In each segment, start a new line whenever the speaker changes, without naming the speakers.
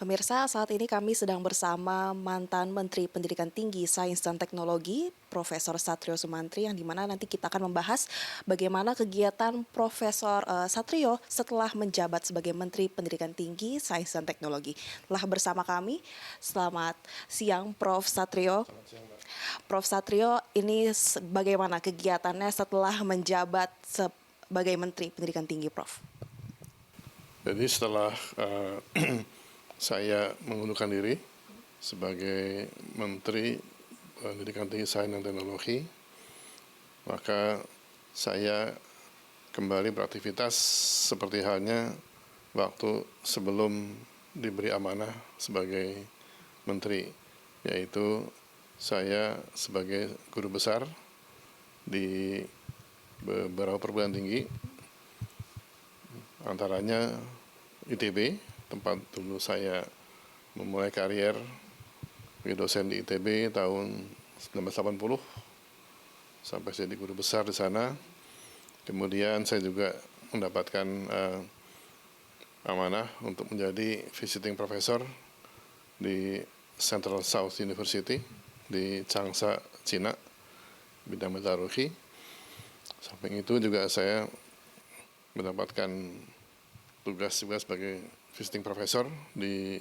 Pemirsa, saat ini kami sedang bersama mantan Menteri Pendidikan Tinggi, Sains dan Teknologi, Profesor Satrio Sumantri, yang dimana nanti kita akan membahas bagaimana kegiatan Profesor Satrio setelah menjabat sebagai Menteri Pendidikan Tinggi, Sains dan Teknologi. Telah bersama kami, selamat siang Prof. Satrio.
Selamat siang, Mbak.
Prof. Satrio, ini bagaimana kegiatannya setelah menjabat sebagai Menteri Pendidikan Tinggi, Prof?
Jadi setelah saya mengundurkan diri sebagai Menteri Pendidikan Tinggi Sains dan Teknologi, maka saya kembali beraktivitas seperti halnya waktu sebelum diberi amanah sebagai Menteri, yaitu saya sebagai guru besar di beberapa perguruan tinggi, antaranya ITB, tempat dulu saya memulai karier sebagai dosen di ITB tahun 1980 sampai jadi guru besar di sana. Kemudian saya juga mendapatkan amanah untuk menjadi visiting professor di Central South University di Changsha, Cina, bidang metalurgi. Samping itu juga saya mendapatkan tugas-tugas sebagai visiting professor di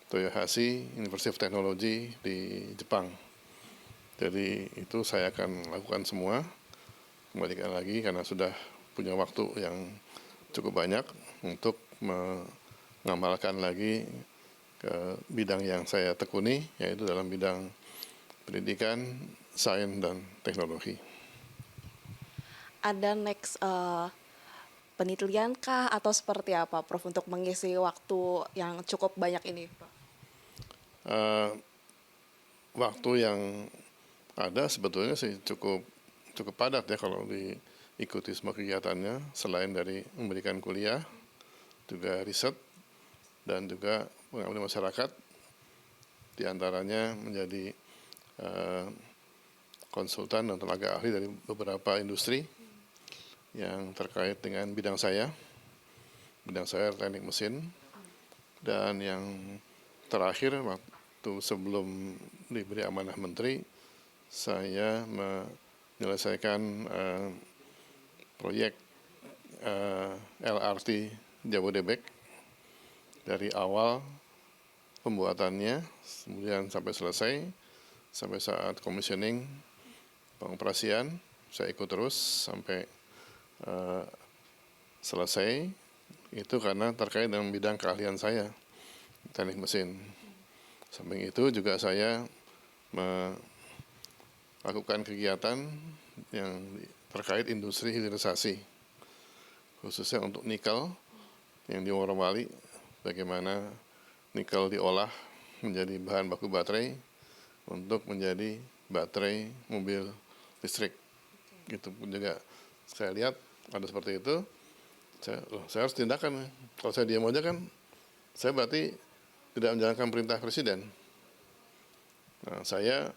Toyohashi University of Technology di Jepang. Jadi itu saya akan lakukan semua, kembalikan lagi karena sudah punya waktu yang cukup banyak untuk mengamalkan lagi ke bidang yang saya tekuni, yaitu dalam bidang pendidikan, sains, dan teknologi.
Ada next penelitian kah atau seperti apa, Prof, untuk mengisi waktu yang cukup banyak ini, Prof?
Waktu yang ada sebetulnya sih cukup padat ya kalau diikuti semua kegiatannya, selain dari memberikan kuliah, juga riset, dan juga pengabdian masyarakat, diantaranya menjadi konsultan dan tenaga ahli dari beberapa industri yang terkait dengan bidang saya teknik mesin, dan yang terakhir waktu sebelum diberi amanah menteri, saya menyelesaikan proyek LRT Jabodebek dari awal pembuatannya, kemudian sampai selesai, sampai saat commissioning, pengoperasian, saya ikut terus sampai selesai. Itu karena terkait dengan bidang keahlian saya, teknik mesin. Samping itu juga saya melakukan kegiatan yang terkait industri hilirisasi, khususnya untuk nikel yang di Morowali, bagaimana nikel diolah menjadi bahan baku baterai untuk menjadi baterai mobil listrik. Gitu pun juga saya lihat ada seperti itu, saya harus tindakan. Kalau saya diam aja kan, saya berarti tidak menjalankan perintah presiden. Nah, saya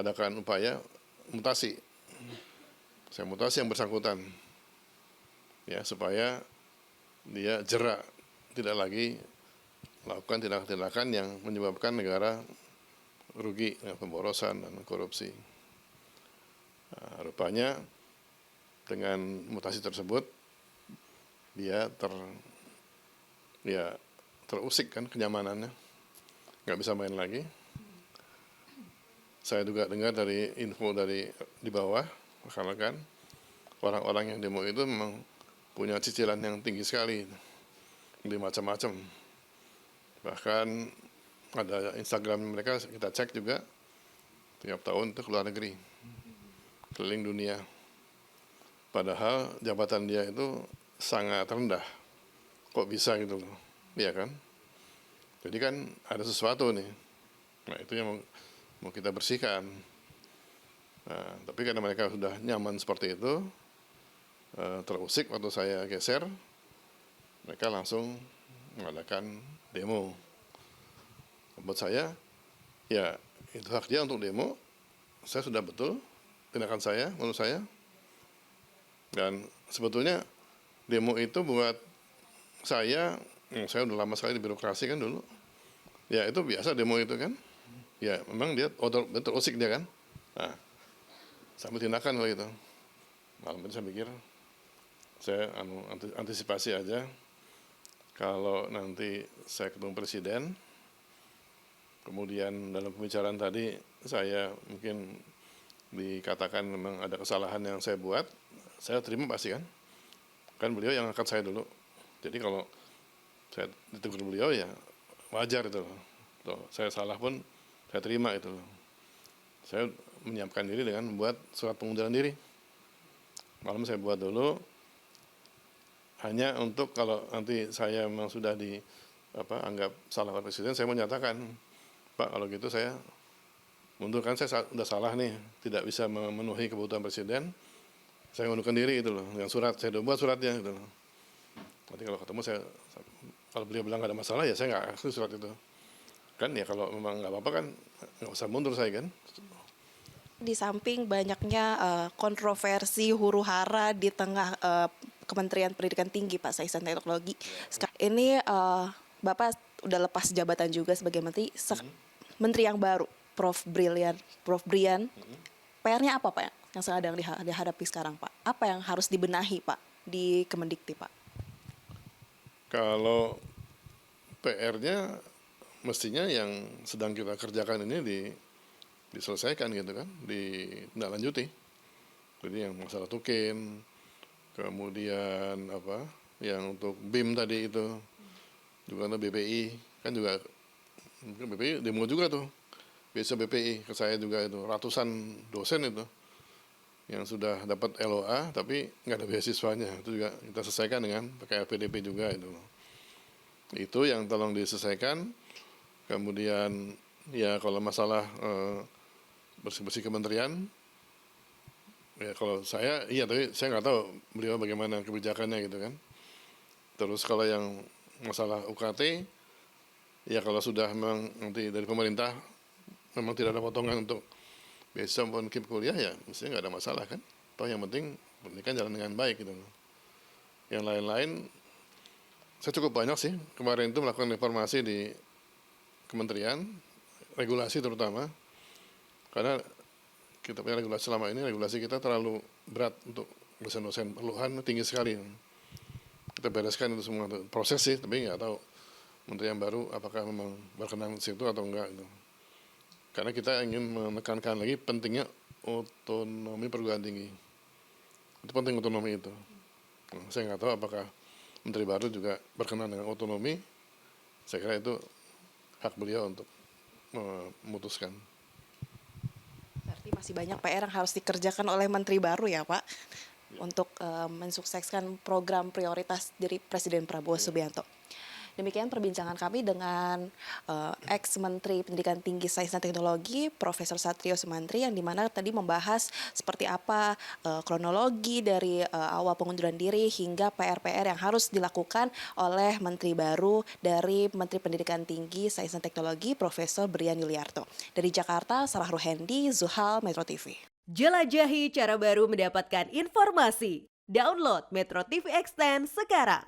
adakan upaya mutasi. Saya mutasi yang bersangkutan, ya, supaya dia jerak, tidak lagi melakukan tindakan-tindakan yang menyebabkan negara rugi dengan pemborosan dan korupsi. Nah, rupanya dengan mutasi tersebut dia terusik kan kenyamanannya, nggak bisa main lagi. Saya juga dengar dari info dari di bawah, rekan-rekan, orang-orang yang demo itu memang punya cicilan yang tinggi sekali, di macam-macam. Bahkan ada Instagram mereka, kita cek juga, tiap tahun itu keluar negeri, keliling dunia. Padahal jabatan dia itu sangat rendah. Kok bisa gitu loh, iya kan? Jadi kan ada sesuatu nih. Nah, itu yang mau kita bersihkan. Nah, tapi karena mereka sudah nyaman seperti itu, terusik waktu saya geser, mereka langsung mengadakan demo. Buat saya, ya itu hak dia untuk demo. Saya sudah betul tindakan saya, menurut saya. Dan sebetulnya demo itu buat saya udah lama sekali di birokrasi kan dulu. Ya itu biasa demo itu kan. Ya memang dia betul usik dia kan. Nah, sambil tindakan kalau itu. Malam itu saya pikir saya antisipasi aja. Kalau nanti saya ketemu presiden, kemudian dalam pembicaraan tadi saya mungkin dikatakan memang ada kesalahan yang saya buat, saya terima pasti kan. Kan beliau yang angkat saya dulu. Jadi kalau saya ditegur beliau ya wajar itu loh. Tuh, saya salah pun saya terima itu loh. Saya menyiapkan diri dengan membuat surat pengunduran diri. Malam saya buat dulu, hanya untuk kalau nanti saya memang sudah anggap salah oleh presiden, saya menyatakan, Pak kalau gitu saya mundur kan saya sudah salah nih, tidak bisa memenuhi kebutuhan presiden, saya mengundurkan diri itu loh, dengan surat, saya udah buat suratnya gitu loh. Nanti kalau ketemu kalau beliau bilang nggak ada masalah ya saya nggak akui surat itu. Kan ya kalau memang nggak apa-apa kan nggak usah mundur saya kan.
Di samping banyaknya kontroversi huru-hara di tengah Kementerian Pendidikan Tinggi Pak Sains dan Teknologi. Ini Bapak udah lepas jabatan juga sebagai menteri. Menteri yang baru, Prof Brian. PR-nya apa Pak yang sedang dihadapi sekarang Pak? Apa yang harus dibenahi Pak di Kemendikti Pak?
Kalau PR-nya mestinya yang sedang kita kerjakan ini diselesaikan gitu kan, ditindaklanjuti. Jadi yang masalah tukin, kemudian yang untuk BIM tadi itu, juga untuk BPI, kan juga BPI demo juga tuh, besok BPI ke saya juga itu, ratusan dosen itu, yang sudah dapat LOA tapi nggak ada beasiswanya, itu juga kita selesaikan dengan pakai LPDP juga itu. Itu yang tolong diselesaikan, kemudian ya kalau masalah bersih-bersih kementerian, ya kalau saya iya tapi saya nggak tahu beliau bagaimana kebijakannya gitu kan. Terus kalau yang masalah UKT, ya kalau sudah memang nanti dari pemerintah memang tidak ada potongan untuk beasiswa maupun KIP kuliah ya mestinya nggak ada masalah kan. Toh yang penting pendidikan jalan dengan baik gitu. Yang lain-lain saya cukup banyak sih kemarin itu melakukan reformasi di kementerian, regulasi terutama. Karena kita punya regulasi selama ini, regulasi kita terlalu berat untuk dosen-dosen, perluhan tinggi sekali. Kita bereskan itu semua proses sih, tapi nggak tahu menteri yang baru apakah memang berkenan di situ atau enggak. Gitu. Karena kita ingin menekankan lagi pentingnya otonomi perguruan tinggi. Itu penting otonomi itu. Nah, saya nggak tahu apakah menteri baru juga berkenan dengan otonomi. Saya kira itu hak beliau untuk memutuskan.
Berarti masih banyak PR yang harus dikerjakan oleh menteri baru ya Pak, untuk mensukseskan program prioritas dari Presiden Prabowo Subianto. Demikian perbincangan kami dengan ex-Menteri Pendidikan Tinggi Sains dan Teknologi, Profesor Satrio Sumantri, yang dimana tadi membahas seperti apa kronologi dari awal pengunduran diri hingga PR-PR yang harus dilakukan oleh Menteri baru dari Menteri Pendidikan Tinggi Sains dan Teknologi, Profesor Brian Yuliarto. Dari Jakarta, Sarah Ruhendi, Zuhal, Metro TV.
Jelajahi cara baru mendapatkan informasi. Download Metro TV Extend sekarang.